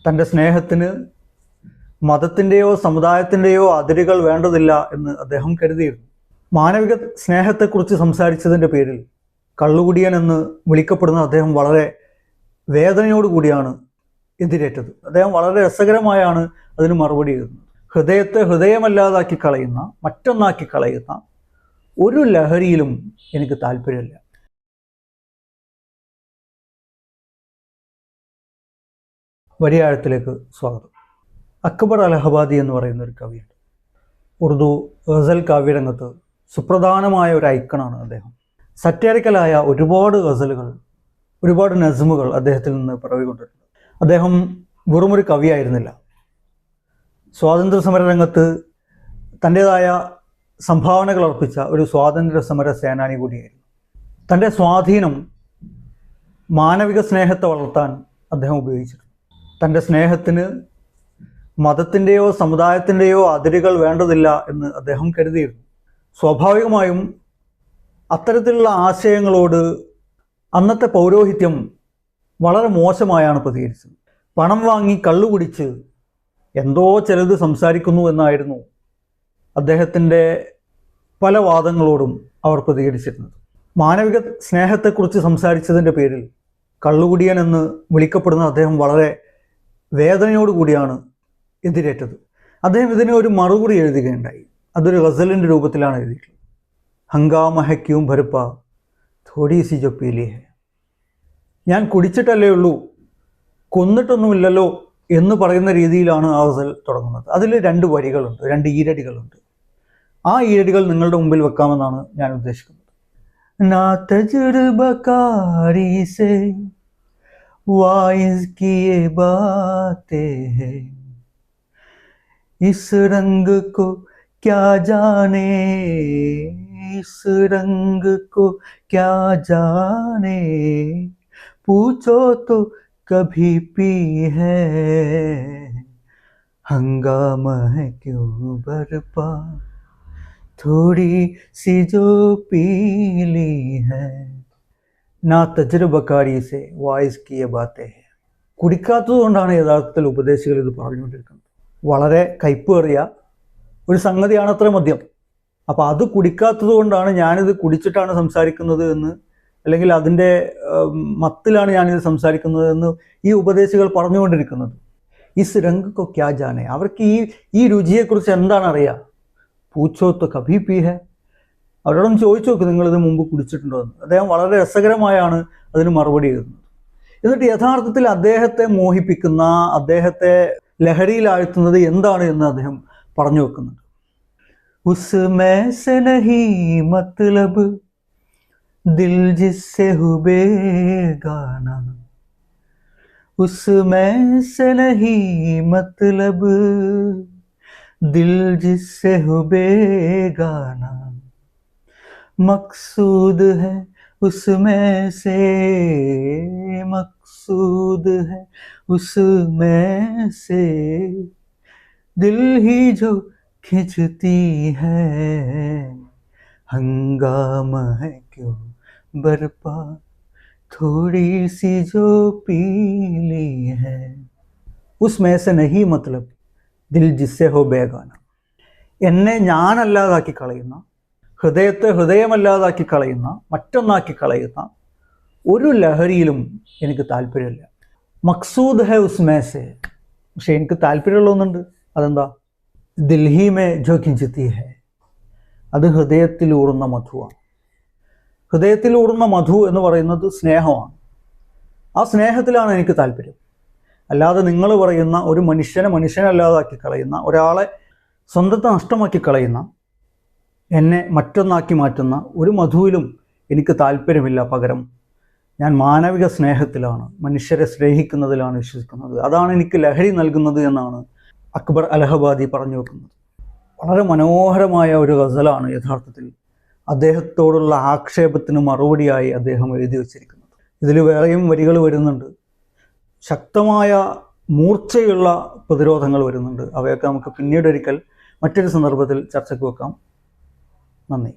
തൻ്റെ സ്നേഹത്തിന് മതത്തിൻ്റെയോ സമുദായത്തിൻ്റെയോ അതിരുകൾ വേണ്ടതില്ല എന്ന് അദ്ദേഹം കരുതിയിരുന്നു. മാനവിക സ്നേഹത്തെക്കുറിച്ച് സംസാരിച്ചതിൻ്റെ പേരിൽ കള്ളുകുടിയൻ എന്ന് വിളിക്കപ്പെടുന്ന അദ്ദേഹം വളരെ വേദനയോടുകൂടിയാണ് എതിരേറ്റത്. അദ്ദേഹം വളരെ രസകരമായാണ് അതിന് മറുപടി എഴുതുന്നത്. ഹൃദയത്തെ ഹൃദയമല്ലാതാക്കി കളയുന്ന, മറ്റൊന്നാക്കി കളയുന്ന ഒരു ലഹരിയിലും എനിക്ക് താല്പര്യമില്ല. വരിയാഴത്തിലേക്ക് സ്വാഗതം. അക്ബർ അലഹബാദി എന്ന് പറയുന്ന ഒരു കവിയുണ്ട്. ഉറുദു ഗസൽ കാവ്യരംഗത്ത് സുപ്രധാനമായ ഒരു ഐക്കണാണ് അദ്ദേഹം. സറ്റേറിക്കലായ ഒരുപാട് ഗസലുകൾ, ഒരുപാട് നസ്മുകൾ അദ്ദേഹത്തിൽ നിന്ന് പിറവികൊണ്ടിട്ടുണ്ട്. അദ്ദേഹം വെറുമൊരു കവിയായിരുന്നില്ല. സ്വാതന്ത്ര്യ സമര രംഗത്ത് തൻ്റേതായ സംഭാവനകൾ അർപ്പിച്ച ഒരു സ്വാതന്ത്ര്യ സമര സേനാനി കൂടിയായിരുന്നു. തൻ്റെ സ്വാധീനം മാനവിക സ്നേഹത്തെ വളർത്താൻ അദ്ദേഹം ഉപയോഗിച്ചിട്ടുണ്ട്. തൻ്റെ സ്നേഹത്തിന് മതത്തിൻ്റെയോ സമുദായത്തിൻ്റെയോ അതിരുകൾ വേണ്ടതില്ല എന്ന് അദ്ദേഹം കരുതിയിരുന്നു. സ്വാഭാവികമായും അത്തരത്തിലുള്ള ആശയങ്ങളോട് അന്നത്തെ പൗരോഹിത്യം വളരെ മോശമായാണ് പ്രതികരിച്ചത്. പണം വാങ്ങി കള്ളുകുടിച്ച് എന്തോ ചിലത് സംസാരിക്കുന്നു എന്നായിരുന്നു അദ്ദേഹത്തിൻ്റെ പല വാദങ്ങളോടും അവർ പ്രതികരിച്ചിരുന്നത്. മാനവിക സ്നേഹത്തെക്കുറിച്ച് സംസാരിച്ചതിൻ്റെ പേരിൽ കള്ളുകുടിയൻ എന്ന് വിളിക്കപ്പെടുന്ന അദ്ദേഹം വളരെ വേദനയോടുകൂടിയാണ് എതിരേറ്റത്. അദ്ദേഹം ഇതിന് ഒരു മറുപടി എഴുതുകയുണ്ടായി. അതൊരു ഗസലിൻ്റെ രൂപത്തിലാണ് എഴുതിയിട്ടുള്ളത്. ഹംഗാമ ഹെ ക്യൂം ഭർപ്പ തോടി സി ജോ പീലി ഹെ. ഞാൻ കുടിച്ചിട്ടല്ലേ ഉള്ളൂ, കൊന്നിട്ടൊന്നുമില്ലല്ലോ എന്ന് പറയുന്ന രീതിയിലാണ് ആ ഗസൽ തുടങ്ങുന്നത്. അതിൽ 2 വരികളുണ്ട്, 2 ഈരടികളുണ്ട്. ആ ഈരടികൾ നിങ്ങളുടെ മുമ്പിൽ വെക്കാമെന്നാണ് ഞാൻ ഉദ്ദേശിക്കുന്നത്. നാ തജ്റുബകാരി സേ वाइज की ये बातें हैं, इस रंग को क्या जाने, इस रंग को क्या जाने, पूछो तो कभी पी है, हंगामा है क्यों बरपा थोड़ी सी जो पीली है, നാ തജ്റുബക്കാരീസെ വായിസ് കിയ ബാത്തേ ഹെ. കുടിക്കാത്തത് കൊണ്ടാണ് യഥാർത്ഥത്തിൽ ഉപദേശികൾ ഇത് പറഞ്ഞുകൊണ്ടിരിക്കുന്നത്. വളരെ കയ്പേറിയ ഒരു സംഗതിയാണ് അത്ര മദ്യം. അപ്പോൾ അത് കുടിക്കാത്തത് കൊണ്ടാണ് ഞാനിത് കുടിച്ചിട്ടാണ് സംസാരിക്കുന്നത് എന്ന്, അല്ലെങ്കിൽ അതിൻ്റെ മത്തിലാണ് ഞാനിത് സംസാരിക്കുന്നത് എന്ന് ഈ ഉപദേശികൾ പറഞ്ഞുകൊണ്ടിരിക്കുന്നത്. ഇസ് രംഗ് കോ ക്യാ ജാനെ, അവർക്ക് ഈ രുചിയെക്കുറിച്ച് എന്താണ് അറിയുക. പൂച്ചോ തോ കഭി പീ ഹെ, അവരോടൊന്ന് ചോദിച്ചു നോക്ക്, നിങ്ങളിത് മുമ്പ് കുടിച്ചിട്ടുണ്ടോ എന്ന്. അദ്ദേഹം വളരെ രസകരമായാണ് അതിന് മറുപടി എഴുതുന്നത്. എന്നിട്ട് യഥാർത്ഥത്തിൽ അദ്ദേഹത്തെ മോഹിപ്പിക്കുന്ന, അദ്ദേഹത്തെ ലഹരിയിലാഴ്ത്തുന്നത് എന്താണ് എന്ന് അദ്ദേഹം പറഞ്ഞു വെക്കുന്നുണ്ട്. ഉസ്മേ സേ നഹീ മത്ലബ് ദിൽ ജിസ്സെ ഹു ബേഗാനാ, ഉസ്മേ സേ നഹീ മത്ലബ് ദിൽ ജിസ്സെ ഹു ബേഗാനാ, मकसूद है उसमें से, मकसूद है उसमें से, दिल ही जो खिंचती है, हंगामा है क्यों बरपा थोड़ी सी जो पीली है, उसमें से नहीं मतलब दिल जिससे हो बेगाना. എന്നെ ഞാനല്ലാതാക്കി കളയുന്ന, ഹൃദയത്തെ ഹൃദയമല്ലാതാക്കി കളയുന്ന, മറ്റൊന്നാക്കി കളയുന്ന ഒരു ലഹരിയിലും എനിക്ക് താല്പര്യമില്ല. മക്സൂദ് ഹെ ഉസ്മേസെ, പക്ഷെ എനിക്ക് താല്പര്യമുള്ള ഒന്നുണ്ട്. അതെന്താ? ദിൽഹി മേ ജോ കിഞ്ചിത്തി ഹെ, അത് ഹൃദയത്തിലൂറുന്ന മധുവാണ്. ഹൃദയത്തിലൂറുന്ന മധു എന്ന് പറയുന്നത് സ്നേഹമാണ്. ആ സ്നേഹത്തിലാണ് എനിക്ക് താല്പര്യം. അല്ലാതെ നിങ്ങൾ പറയുന്ന ഒരു മനുഷ്യനല്ലാതാക്കി കളയുന്ന, ഒരാളെ സ്വന്തത്തെ നഷ്ടമാക്കി കളയുന്ന, എന്നെ മറ്റൊന്നാക്കി മാറ്റുന്ന ഒരു മധുവിലും എനിക്ക് താല്പര്യമില്ല. പകരം ഞാൻ മാനവിക സ്നേഹത്തിലാണ്, മനുഷ്യരെ സ്നേഹിക്കുന്നതിലാണ് വിശ്വസിക്കുന്നത്. അതാണ് എനിക്ക് ലഹരി നൽകുന്നത് എന്നാണ് അക്ബർ അലഹബാദി പറഞ്ഞു വെക്കുന്നത്. വളരെ മനോഹരമായ ഒരു ഗസലാണ് യഥാർത്ഥത്തിൽ അദ്ദേഹത്തോടുള്ള ആക്ഷേപത്തിന് മറുപടിയായി അദ്ദേഹം എഴുതി വച്ചിരിക്കുന്നത്. ഇതിൽ വേറെയും വരികൾ വരുന്നുണ്ട്, ശക്തമായ മൂർച്ചയുള്ള പ്രതിരോധങ്ങൾ വരുന്നുണ്ട്. അവയൊക്കെ നമുക്ക് പിന്നീടൊരിക്കൽ മറ്റൊരു സന്ദർഭത്തിൽ ചർച്ചയ്ക്ക് വെക്കാം. നന്ദി.